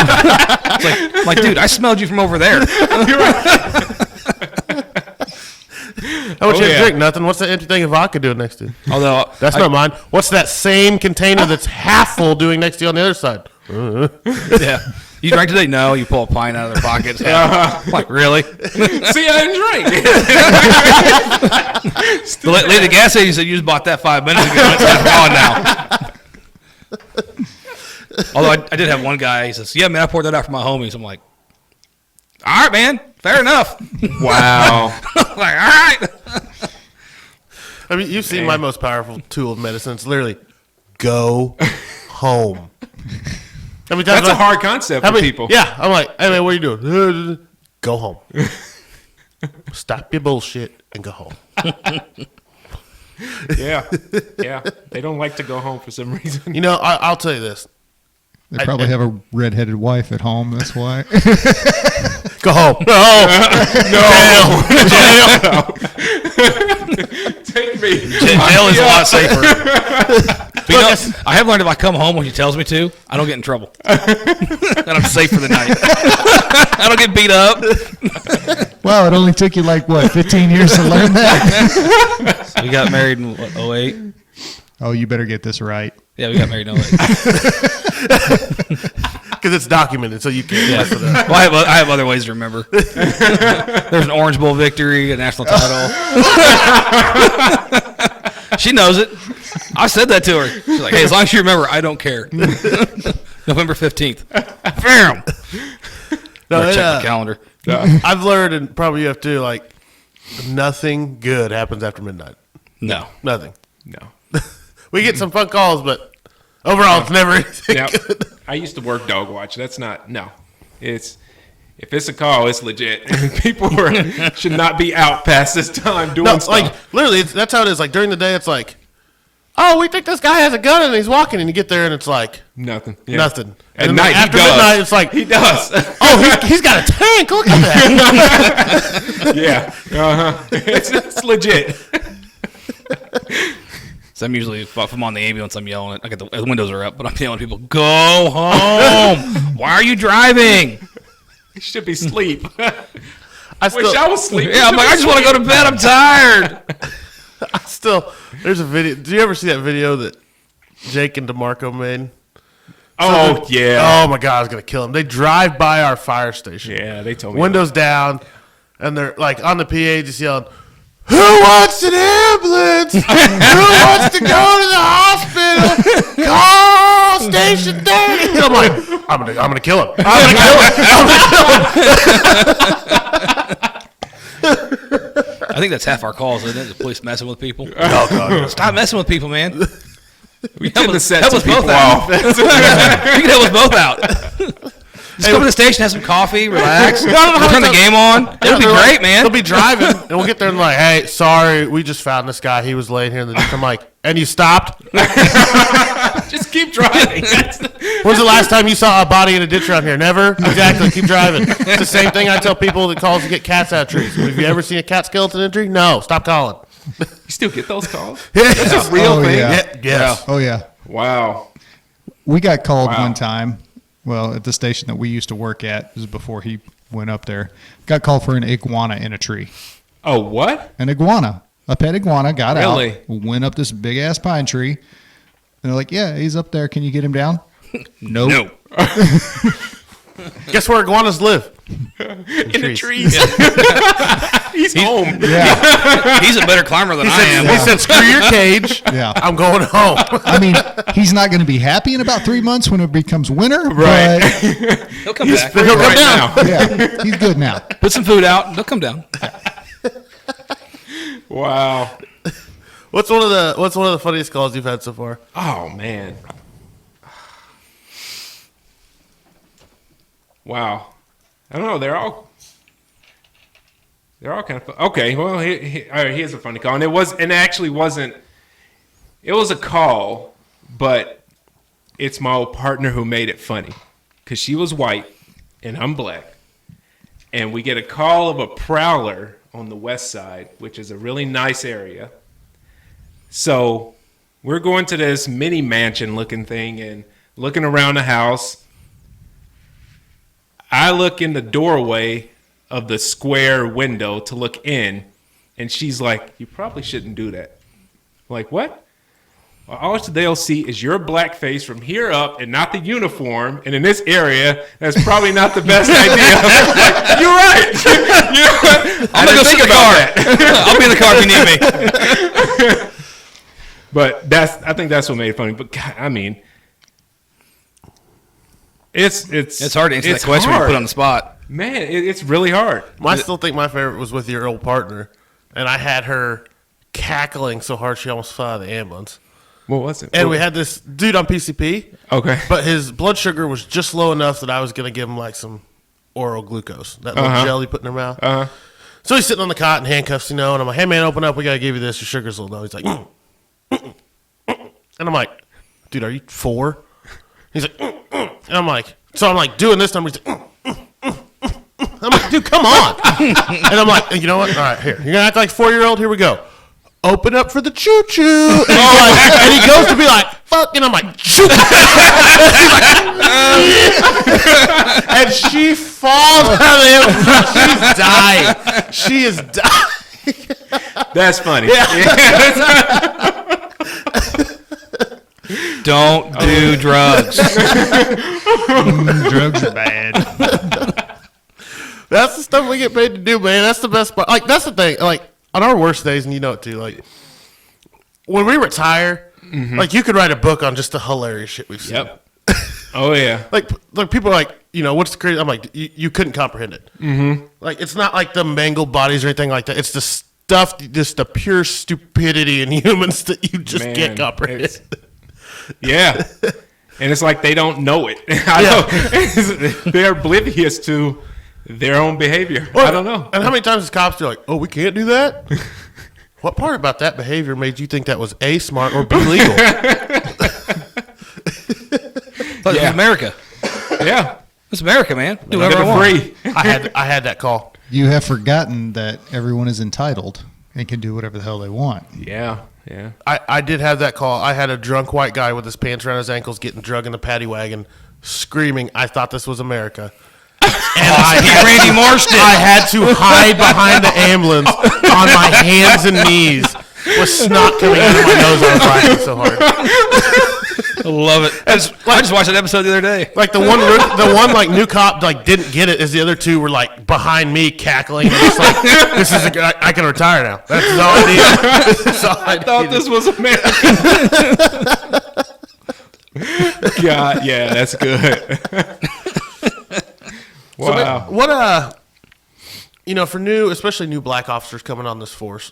It's like, dude, I smelled you from over there. How much you yeah. drink? Nothing. What's that empty thing of vodka doing next to you? Although, That's not mine. What's that same container that's half full doing next to you on the other side? yeah. You drank today? No. You pull a pine out of their pockets. Like, really? See, I didn't drink. The lady at the gas station said you just bought that 5 minutes ago. It's gone now. Although I did have one guy, he says, yeah, man, I poured that out for my homies. I'm like, all right, man, fair enough. Wow. I'm like, all right. I mean, you've seen my most powerful tool of medicine. It's literally go home. How many times That's a hard concept for people. Yeah, I'm like, hey man, what are you doing? Go home. Stop your bullshit and go home. Yeah. Yeah. They don't like to go home for some reason. You know, I'll tell you this. They probably have a redheaded wife at home. That's why. Go home. Take me. Jail is a lot safer. But you know, I have learned if I come home when she tells me to, I don't get in trouble. And I'm safe for the night. I don't get beat up. Wow, it only took you 15 years to learn that? We got married in, 08? Oh, you better get this right. Yeah, we got married in 08. Because it's documented, so you can't mess with it. Well, I have other ways to remember. There's an Orange Bowl victory, a national title. She knows it. I said that to her. She's like, hey, as long as you remember, I don't care. November 15th. Bam! No, Check the calendar. I've learned, and probably you have too, nothing good happens after midnight. No. Nothing. No. We get some fun calls, but overall, it's never anything Now, good. I used to work dog watch. That's not, no. If it's a call, it's legit. People should not be out past this time doing No, stuff. literally, that's how it is. During the day, it's oh, we think this guy has a gun and he's walking, and you get there and it's Nothing. Yeah. nothing. At And then night, after he does. midnight, it's He does. oh, he's got a tank. Look at that. Yeah. Uh-huh. It's legit. So I'm usually, if I'm on the ambulance, I'm yelling. I got the windows are up, but I'm yelling at people, go home. Why are you driving? He should be asleep. I Wish I was asleep. Yeah, I'm like, I just want to go to bed. I'm tired. There's a video. Do you ever see that video that Jake and DeMarco made? Oh, yeah. Oh my God, I was gonna kill him. They drive by our fire station. Yeah, they told me. Windows down, and they're on the PA just yelling, "Who wants an ambulance? Who wants to go to the hospital? Call station 30." And I'm like, I'm gonna kill him. I'm gonna kill him. I think that's half our calls, isn't it? The police messing with people. Oh God. Stop messing with people, man. We tend to set help some us both people out. off. You can help us both out. Just come to the station, have some coffee, relax. We'll turn the game on. It'll be great, man. They'll be driving, and we'll get there and hey, sorry, we just found this guy. He was laying here in the ditch. I'm like, and you stopped? Just keep driving. When's the last time you saw a body in a ditch around here? Never? Exactly. Keep driving. It's the same thing I tell people that calls to get cats out of trees. Have you ever seen a cat skeleton injury? No. Stop calling. You still get those calls? Yeah. That's a real Oh, thing? yeah. Yes. Oh, yeah. Wow. We got called Wow. one time. Well, at the station that we used to work at, this was before he went up there. Got called for an iguana in a tree. Oh, what? An iguana, a pet iguana, got Really? out, went up this big ass pine tree. And they're like, "Yeah, he's up there. Can you get him down?" Nope. No. Guess where iguanas live? In the trees. He's home. Yeah, He's a better climber than I am. He said, "Screw your cage. yeah. I'm going home." I mean, he's not going to be happy in about 3 months when it becomes winter, Right. but He'll come back. He'll come Right down. now. yeah, he's good now. Put some food out. And they'll come down. Wow. What's one of the funniest calls you've had so far? Oh, man. Wow. I don't know. They're all kind of fun. Okay. Well, all right, here's a funny call, and it actually wasn't. It was a call, but it's my old partner who made it funny because she was white and I'm black, and we get a call of a prowler on the west side, which is a really nice area. So we're going to this mini mansion looking thing and looking around the house. I look in the doorway of the square window to look in, and she's like, "You probably shouldn't do that." I'm like, what? Well, all they'll see is your black face from here up and not the uniform. And in this area, that's probably not the best idea. Like, you're right. I'm going to go sit in the car. I'll be in the car if you need me. But I think that's what made it funny. But God, I mean, it's It's hard to answer that question when you put on the spot. Man, it's really hard. I still think my favorite was with your old partner, and I had her cackling so hard she almost fell out of the ambulance. What was it? And we had this dude on PCP, Okay. but his blood sugar was just low enough that I was going to give him like some oral glucose, that little gel you put in their mouth. So he's sitting on the cot in handcuffs, and I'm like, "Hey man, open up, we got to give you this, your sugar's a little low." He's like, and I'm like, "Dude, are you 4?" He's like, and I'm like, doing this number. He's like, I'm like, "Dude, come on." And I'm like, "You know what? All right, here. You're going to act like a 4-year-old? Here we go. Open up for the choo-choo." And he goes to be like, "Fuck." And I'm like, "Choo." And she falls out of him. She's dying. She is dying. That's funny. Don't do drugs. Drugs are bad. That's the stuff we get paid to do, man. That's the best part. Like, that's the thing. Like, on our worst days, and you know it too, like, when we retire, like, you could write a book on just the hilarious shit we've seen. Yep. Oh, yeah. Like people are like, what's the crazy? I'm like, you couldn't comprehend it. Mm-hmm. Like, it's not like the mangled bodies or anything like that. It's the stuff, just the pure stupidity in humans that you just Man, can't comprehend. Yeah. And it's like they don't know it. I know. They're oblivious to their own behavior. I don't know. And how many times does cops be like, "Oh, we can't do that"? What part about that behavior made you think that was A, smart, or B, legal? But it's America. Yeah. It's America, man. Do Get whatever I it want. free. I had that call. You have forgotten that everyone is entitled and can do whatever the hell they want. Yeah. Yeah. I did have that call. I had a drunk white guy with his pants around his ankles getting drug in the paddy wagon, screaming, "I thought this was America." And Randy Marsh did. I had to hide behind the ambulance on my hands and knees with snot coming out of my nose. I was laughing so hard. I love it. I just watched that episode the other day. Like the one like new cop like didn't get it, as the other two were like behind me cackling. And it's like, this is I can retire now. That's all I need. That's all I Thought needed. this was American. God, yeah, that's good. Wow. So, what for especially new black officers coming on this force,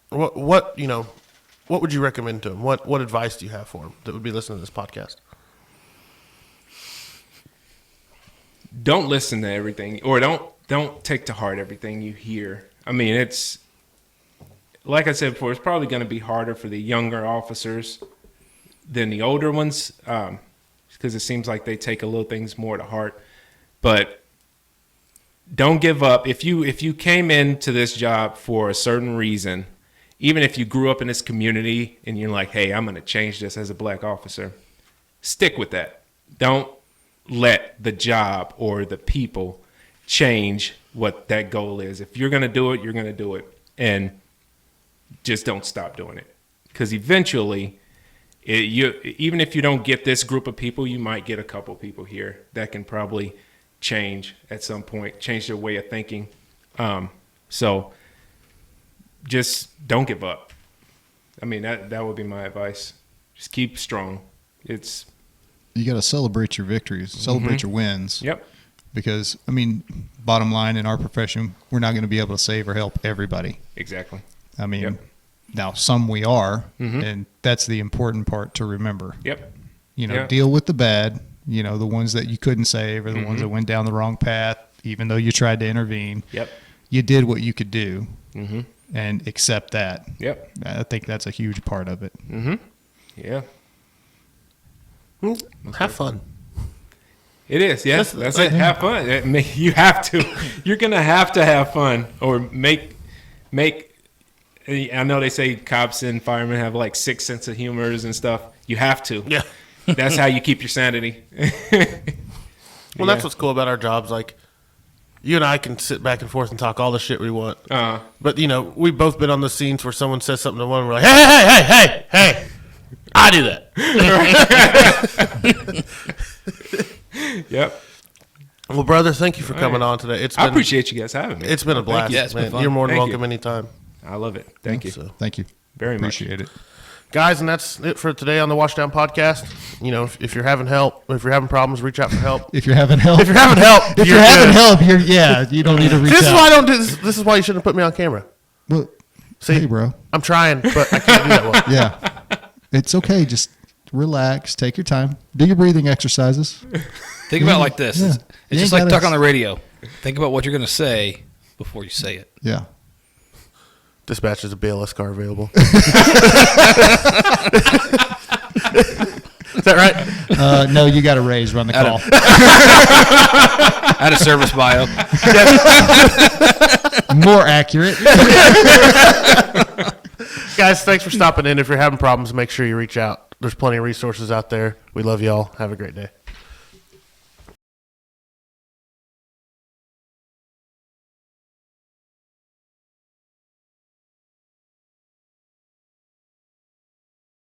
what would you recommend to them? What advice do you have for them that would be listening to this podcast? Don't listen to everything, or don't take to heart everything you hear. I mean, it's like I said before, it's probably going to be harder for the younger officers than the older ones, because it seems like they take a little things more to heart. But don't give up. If you came into this job for a certain reason, even if you grew up in this community and you're like, "Hey, I'm going to change this as a black officer," stick with that. Don't let the job or the people change what that goal is. If you're going to do it, you're going to do it. And just don't stop doing it. Because eventually, even if you don't get this group of people, you might get a couple people here that can probably change at some point, change their way of thinking. So just don't give up. I mean, that would be my advice. Just keep strong. You got to celebrate your victories, celebrate your wins. Yep. Because, I mean, bottom line in our profession, we're not going to be able to save or help everybody. Exactly. I mean, Yep. now some we are, and that's the important part to remember. Yep. Deal with the bad, the ones that you couldn't save or the ones that went down the wrong path, even though you tried to intervene. Yep. You did what you could do and accept that. Yep. I think that's a huge part of it. Yeah. Have fun. It is, yeah. That's it. Have fun. You have to. You're gonna have fun, or make. I know they say cops and firemen have like 6 sense of humors and stuff. You have to. Yeah. That's how you keep your sanity. Well, that's what's cool about our jobs. Like, you and I can sit back and forth and talk all the shit we want. But we've both been on the scenes where someone says something to one, and we're like, hey, I do that. Yep. Well, brother, thank you for coming on today. I appreciate you guys having me. It's been a blast. you. Yeah, it's been man. fun. You're more than Thank welcome you. anytime. I love it. Thank you. So, Thank you. Very much. Appreciate it. guys, and that's it for today on the Washdown podcast. If you're having help, if you're having problems, reach out for help. If you're having help, If you're having help, you don't need to reach This is out. why I don't do this. This is why you shouldn't put me on camera. Well, See, hey, bro. I'm trying, but I can't do that well. Yeah, it's okay. Just relax. Take your time. Do your breathing exercises. Think about it like this. Yeah. It's You just ain't like gotta- talk on the radio. Think about what you're going to say before you say it. Yeah. Dispatch is a BLS car available. Is that right? No, you got a raise. Run the call. Add a service bio. More accurate. Guys, thanks for stopping in. If you're having problems, make sure you reach out. There's plenty of resources out there. We love y'all. Have a great day.